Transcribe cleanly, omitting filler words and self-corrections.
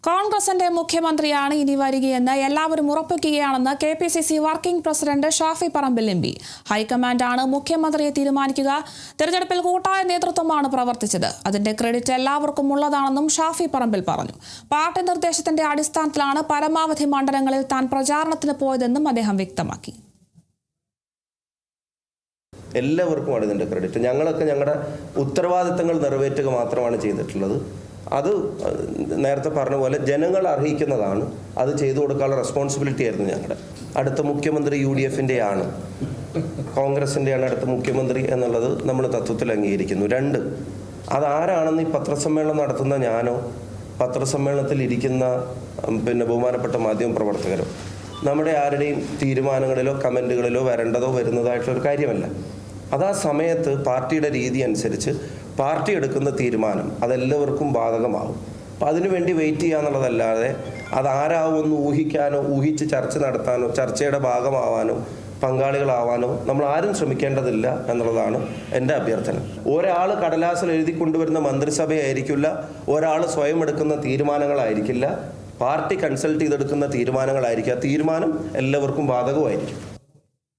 കോൺഗ്രസിന്റെ മുഖ്യമന്ത്രിയാണ് ഇനി വരികയെന്ന് എല്ലാവരും ഉറപ്പിക്കുകയാണെന്ന് KPCC working president Shafi Parambil MP. ഹൈക്കമാൻഡാണ് മുഖ്യമന്ത്രിയെ തീരുമാനിക്കുക. തെരഞ്ഞെടുപ്പിൽ കൂട്ടായ നേതൃത്വമാണ് പ്രവർത്തിച്ചത്. അതിന്റെ ക്രെഡിറ്റ് എല്ലാവർക്കും ഉള്ളതാണെന്നും ഷാഫി പറമ്പിൽ പറഞ്ഞു. പാർട്ടി നിർദ്ദേശത്തിന്റെ അടിസ്ഥാനത്തിലാണ് പരമാവധി മണ്ഡലങ്ങളിൽ താൻ പ്രചാരണത്തിന് പോയതെന്നും അദ്ദേഹം വ്യക്തമാക്കി. എല്ലാവർക്കുമാണ് ഇതിൻ്റെ ക്രെഡിറ്റ്. ഞങ്ങളൊക്കെ ഞങ്ങളുടെ ഉത്തരവാദിത്തങ്ങൾ നിറവേറ്റുക മാത്രമാണ് ചെയ്തിട്ടുള്ളത്. അത് നേരത്തെ പറഞ്ഞ പോലെ ജനങ്ങൾ അർഹിക്കുന്നതാണ്. അത് ചെയ്തു കൊടുക്കാനുള്ള റെസ്പോൺസിബിലിറ്റി ആയിരുന്നു ഞങ്ങളുടെ. അടുത്ത മുഖ്യമന്ത്രി UDF-ൻ്റെ ആണ്, കോൺഗ്രസിൻ്റെയാണ് അടുത്ത മുഖ്യമന്ത്രി എന്നുള്ളത് നമ്മൾ തത്വത്തിൽ അംഗീകരിക്കുന്നു. 2, അതാരാണെന്ന് ഈ പത്രസമ്മേളനം നടത്തുന്ന ഞാനോ പത്രസമ്മേളനത്തിൽ ഇരിക്കുന്ന ബഹുമാനപ്പെട്ട മാധ്യമപ്രവർത്തകരോ നമ്മുടെ ആരുടെയും തീരുമാനങ്ങളിലോ കമൻറ്റുകളിലോ വരേണ്ടതോ വരുന്നതായിട്ടുള്ളൊരു കാര്യമല്ല. അത് ആ സമയത്ത് പാർട്ടിയുടെ രീതി അനുസരിച്ച് പാർട്ടി എടുക്കുന്ന തീരുമാനം അതെല്ലാവർക്കും ബാധകമാവും. അപ്പം അതിനുവേണ്ടി വെയിറ്റ് ചെയ്യുക എന്നുള്ളതല്ലാതെ അതാരാവുമെന്ന് ഊഹിക്കാനോ ഊഹിച്ച് ചർച്ച നടത്താനോ ചർച്ചയുടെ ഭാഗമാവാനോ പങ്കാളികളാവാനോ നമ്മൾ ആരും ശ്രമിക്കേണ്ടതില്ല എന്നുള്ളതാണ് എൻ്റെ അഭ്യർത്ഥന. ഒരാൾ കടലാസിൽ എഴുതി കൊണ്ടുവരുന്ന മന്ത്രിസഭയായിരിക്കില്ല, ഒരാൾ സ്വയം എടുക്കുന്ന തീരുമാനങ്ങളായിരിക്കില്ല, പാർട്ടി കൺസൾട്ട് ചെയ്തെടുക്കുന്ന തീരുമാനങ്ങളായിരിക്കും. ആ തീരുമാനം എല്ലാവർക്കും ബാധകമായിരിക്കും.